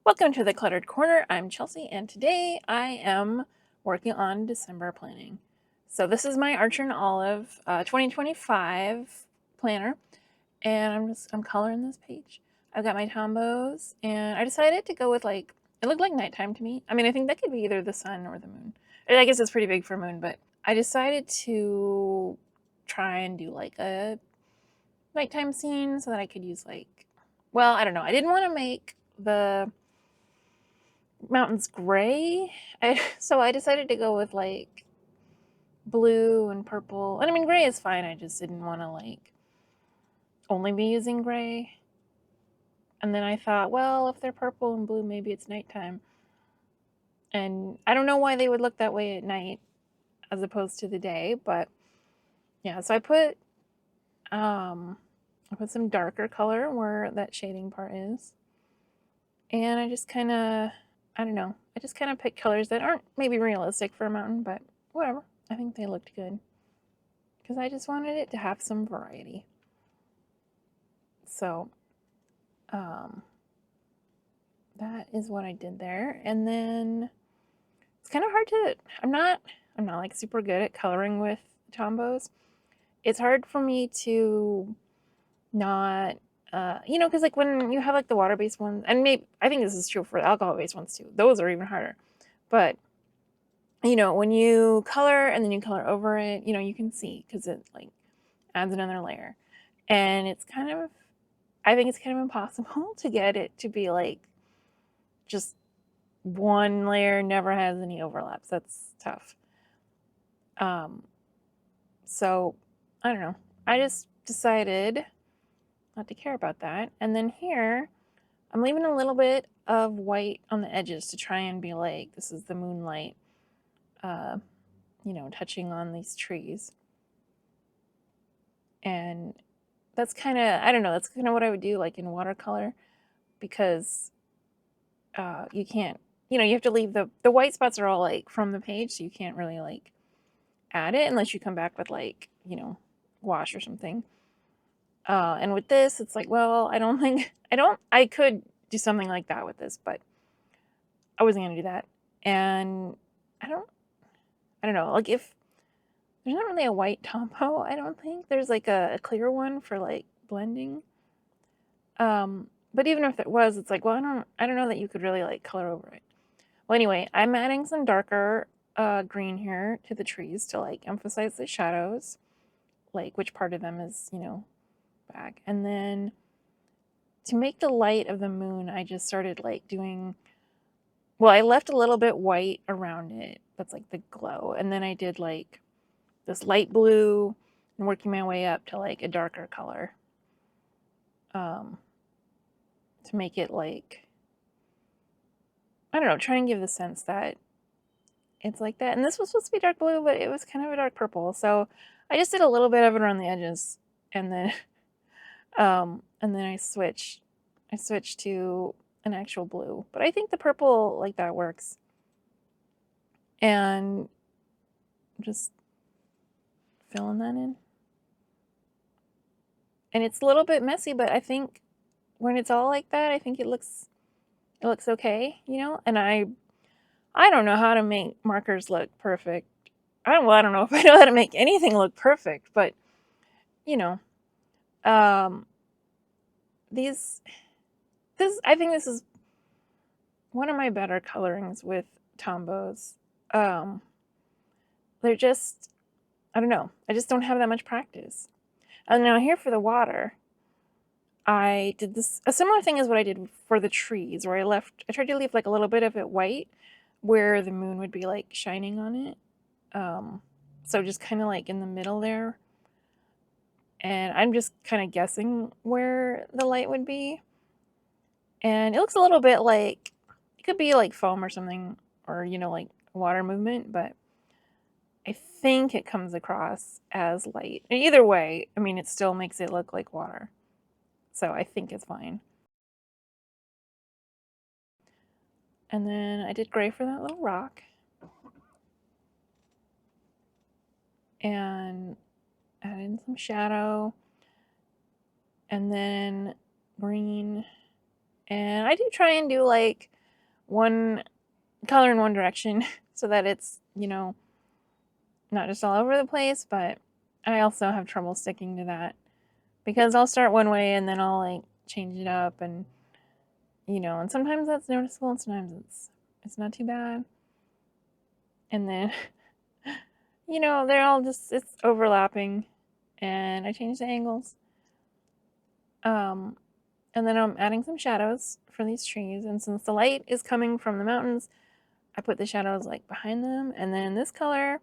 Welcome to the Cluttered Corner. I'm Chelsea, and today I am working on December planning. So this is my Archer and Olive 2025 planner, and I'm coloring this page. I've got my tombos, and I decided to go with it looked like nighttime to me. I mean, I think that could be either the sun or the moon. I guess it's pretty big for moon, but I decided to try and do like a nighttime scene so that I could use well, I don't know. I didn't want to make the mountains gray. So I decided to go with blue and purple. And I mean, gray is fine. I just didn't want to only be using gray. And then I thought, well, if they're purple and blue, maybe it's nighttime. And I don't know why they would look that way at night as opposed to the day, but yeah, so I put some darker color where that shading part is. And I just kind of, I don't know, I just kind of picked colors that aren't maybe realistic for a mountain, but whatever. I think they looked good because I just wanted it to have some variety. So that is what I did there. And then it's kind of hard to, I'm not like super good at coloring with tombos. It's hard for me to not, because like when you have like the water-based ones, and maybe I think this is true for the alcohol-based ones too. Those are even harder. But when you color and then you color over it, you can see because it adds another layer. And I think it's kind of impossible to get it to be just one layer never has any overlaps. That's tough. So I don't know. I just decided not to care about that. And then here, I'm leaving a little bit of white on the edges to try and be like, this is the moonlight, touching on these trees. And that's kind of, I don't know, that's kind of what I would do in watercolor because you can't, you have to leave the white spots are all from the page, so you can't really add it unless you come back with wash or something. And with this, it's well, I could do something like that with this, but I wasn't gonna do that. And I don't know, if there's not really a white tombow, I don't think. There's a clear one for blending. But even if it was, it's well, I don't know that you could really color over it. Well, anyway, I'm adding some darker green here to the trees to emphasize the shadows, which part of them is, back. And then to make the light of the moon, I just started doing, well, I left a little bit white around it. That's the glow. And then I did this light blue and working my way up to a darker color. To make it I don't know, try and give the sense that it's like that. And this was supposed to be dark blue, but it was kind of a dark purple. So I just did a little bit of it around the edges, and then I switched to an actual blue. But I think the purple like that works. And just filling that in. And it's a little bit messy, but I think when it's all like that, I think it looks okay, And I don't know how to make markers look perfect. I don't know if I know how to make anything look perfect, but I think this is one of my better colorings with tombos. They're just, I don't know, I just don't have that much practice. And now here for the water, I did a similar thing as what I did for the trees, where I tried to leave a little bit of it white where the moon would be shining on it. So just kind of in the middle there. And I'm just kind of guessing where the light would be. And it looks a little bit it could be foam or something, or, water movement, but I think it comes across as light. And either way, I mean, it still makes it look like water. So I think it's fine. And then I did gray for that little rock. And add in some shadow. And then green. And I do try and do one color in one direction so that it's, you know, not just all over the place, but I also have trouble sticking to that because I'll start one way and then I'll like change it up and you know, and sometimes that's noticeable and sometimes it's not too bad. And then you know, they're all just it's overlapping and I change the angles. Um and then I'm adding some shadows for these trees and since the light is coming from the mountains, I put the shadows like behind them and then this color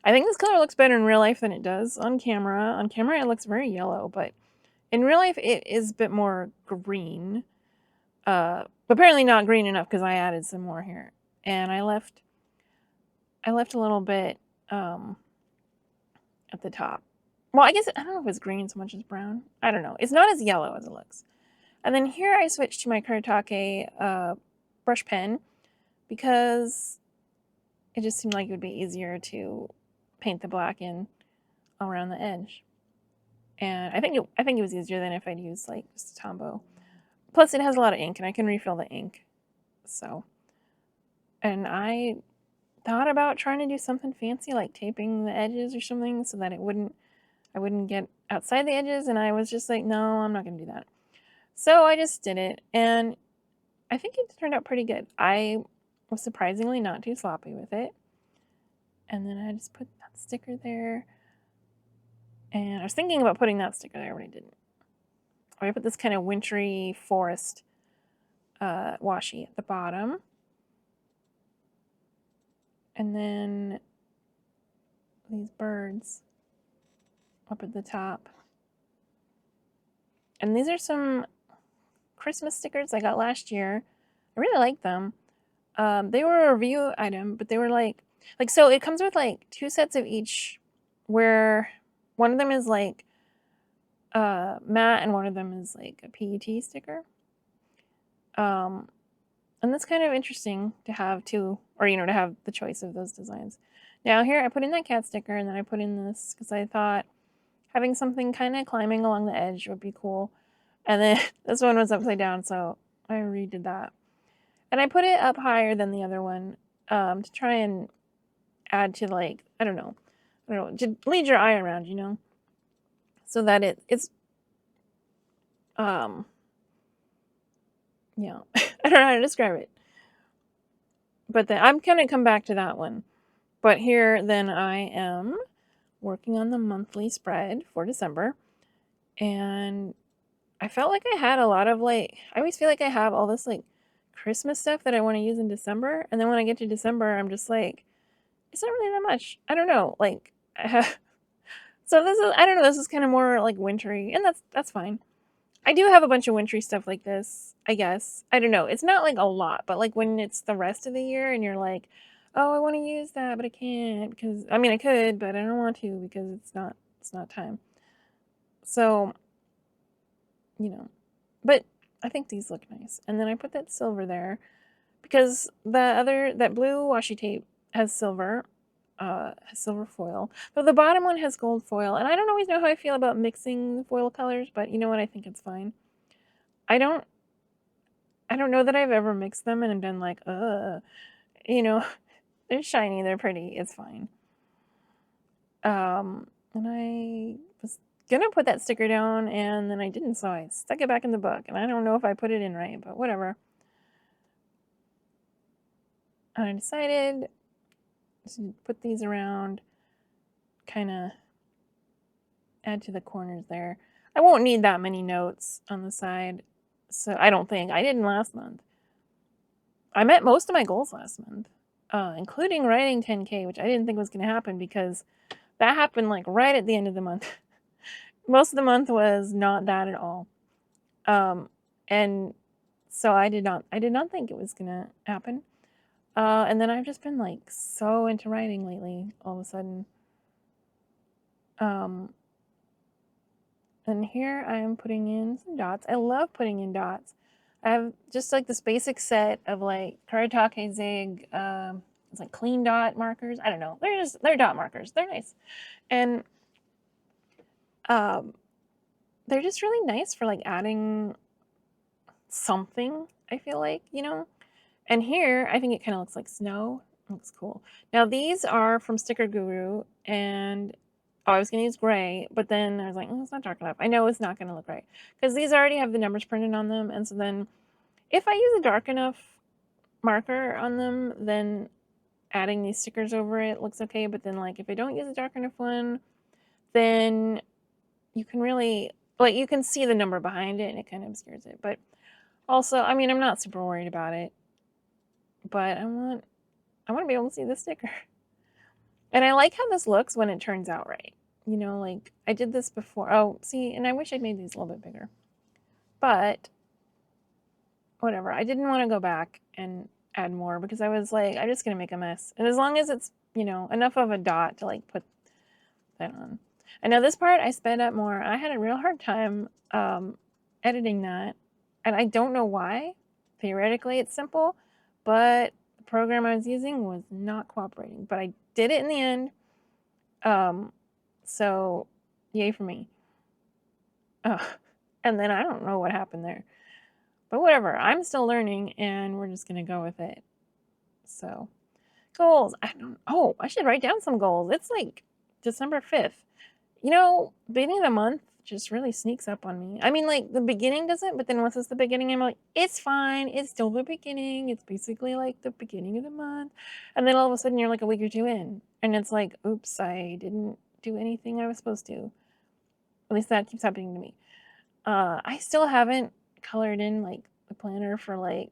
I think this color looks better in real life than it does on camera. On camera it looks very yellow, but in real life it is a bit more green. But apparently not green enough because I added some more here. And I left a little bit at the top. Well, I guess I don't know if it's green so much as brown. I don't know. It's not as yellow as it looks. And then here I switched to my Kuretake brush pen because it just seemed like it would be easier to paint the black in around the edge. And I think it was easier than if I'd used like just a Tombow. Plus it has a lot of ink and I can refill the ink. So, and I thought about trying to do something fancy like taping the edges or something so that I wouldn't get outside the edges and I was just like, no, I'm not going to do that. So I just did it and I think it turned out pretty good. I was surprisingly not too sloppy with it. And then I just put that sticker there. And I was thinking about putting that sticker there, but I didn't. I put this kind of wintry forest washi at the bottom. And then these birds up at the top. And these are some Christmas stickers I got last year. I really like them. They were a review item, but they were like so it comes with like 2 sets of each where one of them is like matte and one of them is like a PET sticker. And that's kind of interesting to have two, or you know, to have the choice of those designs. Now here I put in that cat sticker and then I put in this because I thought having something kind of climbing along the edge would be cool. And then this one was upside down, so I redid that. And I put it up higher than the other one to try and add to like, I don't know, to lead your eye around, you know, so that it's, you know, I don't know how to describe it. But then I'm going to come back to that one. But here then I am working on the monthly spread for December. And I felt like I had a lot of like, I always feel like I have all this like Christmas stuff that I want to use in December. And then when I get to December, I'm just like, it's not really that much. I don't know. Like, so this is, I don't know, this is kind of more like wintry and that's fine. I do have a bunch of wintry stuff like this, I guess. I don't know. It's not like a lot, but like when it's the rest of the year and you're like, oh, I want to use that, but I can't because I mean I could, but I don't want to because it's not time. So, you know, but I think these look nice. And then I put that silver there because that blue washi tape has silver foil. But the bottom one has gold foil, and I don't always know how I feel about mixing the foil colors, but you know what? I think it's fine. I don't know that I've ever mixed them and been like, you know, they're shiny, they're pretty, it's fine. And I was gonna put that sticker down and then I didn't, so I stuck it back in the book. And I don't know if I put it in right, but whatever. And I decided to put these around, kind of add to the corners there. I won't need that many notes on the side, so I don't think. I didn't last month. I met most of my goals last month, including writing 10K, which I didn't think was going to happen because that happened like right at the end of the month. Most of the month was not that at all. And so I did not think it was going to happen. And then I've just been like so into writing lately all of a sudden. And here I am putting in some dots. I love putting in dots. I have just like this basic set of like Kuretake Zig, it's like clean dot markers. I don't know. They're dot markers. They're nice. And they're just really nice for like adding something, I feel like, you know? And here, I think it kind of looks like snow. It looks cool. Now, these are from Sticker Guru, and I was going to use gray, but then I was like, oh, it's not dark enough. I know it's not going to look right because these already have the numbers printed on them. And so then if I use a dark enough marker on them, then adding these stickers over it looks okay. But then, like, if I don't use a dark enough one, then you can really, like, you can see the number behind it and it kind of obscures it. But also, I mean, I'm not super worried about it, but I want to be able to see the sticker. And I like how this looks when it turns out right. You know, like I did this before. Oh, see, and I wish I'd made these a little bit bigger. But whatever. I didn't want to go back and add more because I was like, I'm just going to make a mess. And as long as it's, you know, enough of a dot to like put that on. I know this part I sped up more. I had a real hard time editing that. And I don't know why. Theoretically, it's simple, but the program I was using was not cooperating. But I did it in the end. So yay for me. And then I don't know what happened there. But whatever, I'm still learning and we're just gonna go with it. So goals. I should write down some goals. It's like December 5th. You know, beginning of the month just really sneaks up on me. I mean, like the beginning doesn't, but then once it's the beginning, I'm like, it's fine. It's still the beginning. It's basically like the beginning of the month. And then all of a sudden you're like a week or two in. And it's like, oops, I didn't do anything I was supposed to. At least that keeps happening to me. I still haven't colored in like the planner for like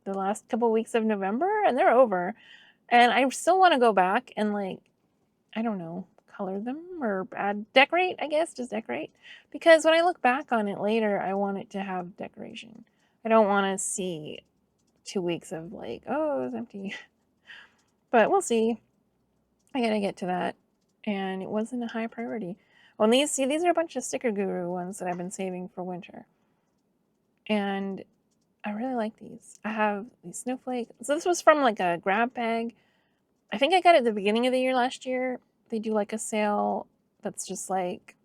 the last couple weeks of November, and they're over. And I still want to go back and like, I don't know, color them or decorate, I guess, just decorate. Because when I look back on it later, I want it to have decoration. I don't want to see 2 weeks of like, oh, it was empty. But we'll see. I gotta get to that. And it wasn't a high priority. Well, these are a bunch of Sticker Guru ones that I've been saving for winter. And I really like these. I have these snowflakes. So this was from like a grab bag. I think I got it at the beginning of the year last year. They do like a sale that's just like,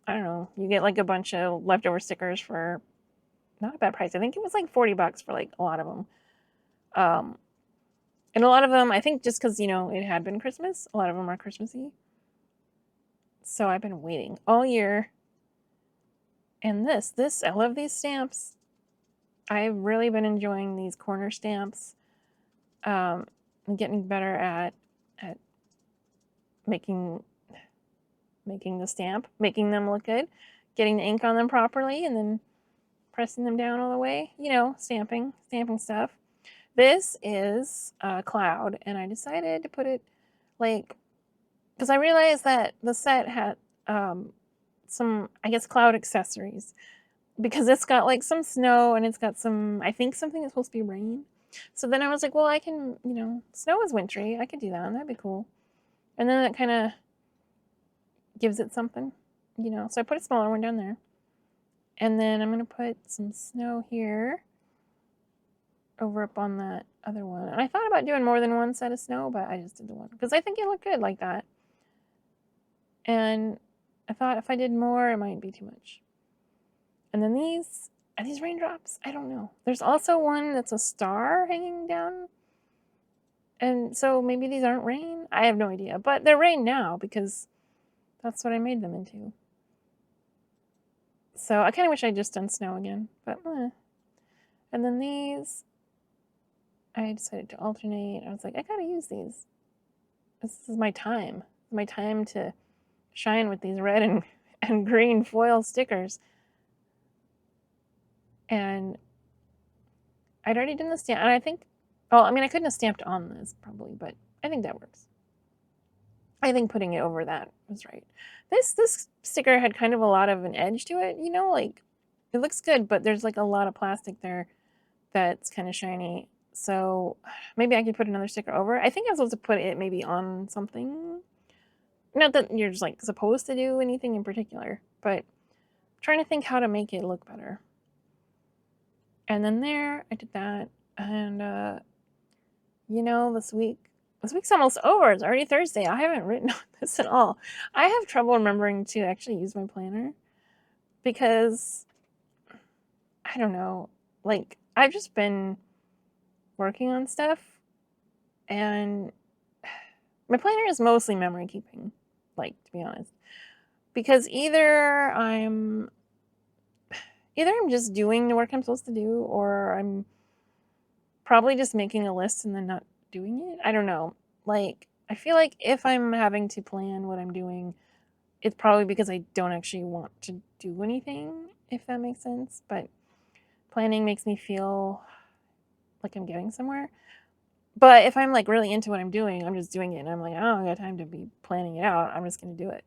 I don't know, you get like a bunch of leftover stickers for not a bad price. I think it was like $40 for like a lot of them. And a lot of them, I think just because, you know, it had been Christmas, a lot of them are Christmassy. So I've been waiting all year. And I love these stamps. I've really been enjoying these corner stamps. I'm getting better at making the stamp, making them look good, getting the ink on them properly, and then pressing them down all the way. You know, stamping stuff. This is a cloud, and I decided to put it like, because I realized that the set had some, I guess, cloud accessories, because it's got like some snow and it's got some, I think something that's supposed to be rain. So then I was like, well, I can, you know, snow is wintry. I could do that, and that'd be cool. And then that kind of gives it something, you know. So I put a smaller one down there. And then I'm going to put some snow here over up on that other one. And I thought about doing more than one set of snow, but I just did the one because I think it looked good like that. And I thought if I did more, it might be too much. And then are these raindrops? I don't know. There's also one that's a star hanging down. And so maybe these aren't rain. I have no idea. But they're rain now because that's what I made them into. So I kind of wish I'd just done snow again. But And then these, I decided to alternate. I was like, I gotta use these. This is my time. My time to shine with these red and green foil stickers. And I'd already done the stamp, and I think, well, I mean, I couldn't have stamped on this probably, but I think that works. I think putting it over that was right. This sticker had kind of a lot of an edge to it, you know, like it looks good, but there's like a lot of plastic there that's kind of shiny. So maybe I could put another sticker over. I think I was supposed to put it maybe on something. Not that you're just like supposed to do anything in particular, but I'm trying to think how to make it look better. And then there, I did that. And, you know, this week's almost over. It's already Thursday. I haven't written on this at all. I have trouble remembering to actually use my planner because, I don't know, like, I've just been working on stuff, and my planner is mostly memory keeping, like, to be honest, because either I'm just doing the work I'm supposed to do, or I'm probably just making a list and then not doing it. I don't know. Like, I feel like if I'm having to plan what I'm doing, it's probably because I don't actually want to do anything, if that makes sense. But planning makes me feel like I'm getting somewhere. But if I'm like really into what I'm doing, I'm just doing it, and I'm like, I don't got time to be planning it out. I'm just going to do it.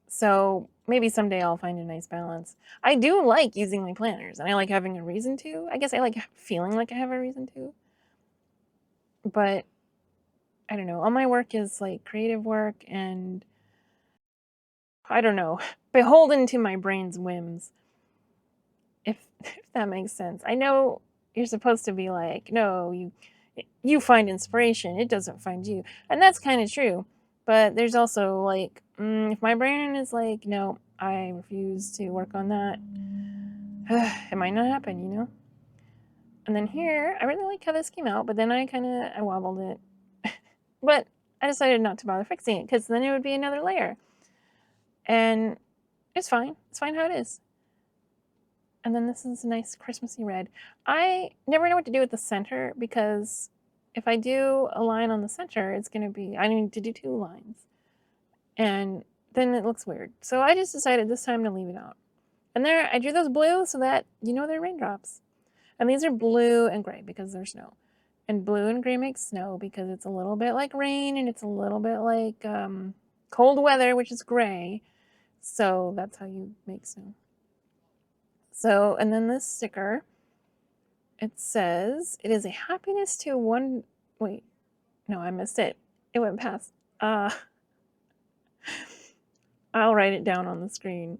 So maybe someday I'll find a nice balance. I do like using my planners, and I like having a reason to. I guess I like feeling like I have a reason to. But I don't know. All my work is like creative work, and I don't know, beholden to my brain's whims. If that makes sense. I know you're supposed to be like, no, you find inspiration, it doesn't find you. And that's kind of true. But there's also like, if my brain is like, no, I refuse to work on that, it might not happen, you know? And then here, I really like how this came out, but then I wobbled it. But I decided not to bother fixing it, because then it would be another layer. And it's fine. It's fine how it is. And then this is a nice Christmassy red. I never know what to do with the center, because if I do a line on the center, it's going to be, I need to do 2 lines. And then it looks weird. So I just decided this time to leave it out. And there, I drew those blue so that you know they're raindrops. And these are blue and gray because they're snow. And blue and gray make snow because it's a little bit like rain, and it's a little bit like cold weather, which is gray. So that's how you make snow. So, and then this sticker, it says, it is a happiness to one, wait, no, I missed it. It went past. I'll write it down on the screen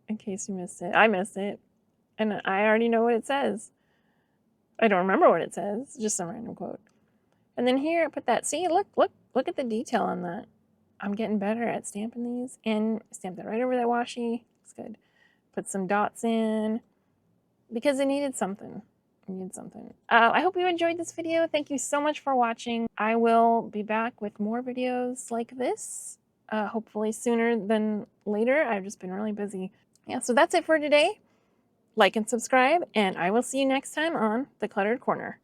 in case you missed it. I missed it, and I already know what it says. I don't remember what it says, just some random quote. And then here I put that, see, look at the detail on that. I'm getting better at stamping these, and stamp that right over that washi. It's good. Put some dots in because it needed something. I hope you enjoyed this video. Thank you so much for watching. I will be back with more videos like this, hopefully sooner than later. I've just been really busy. Yeah, so that's it for today. Like and subscribe, and I will see you next time on The Cluttered Corner.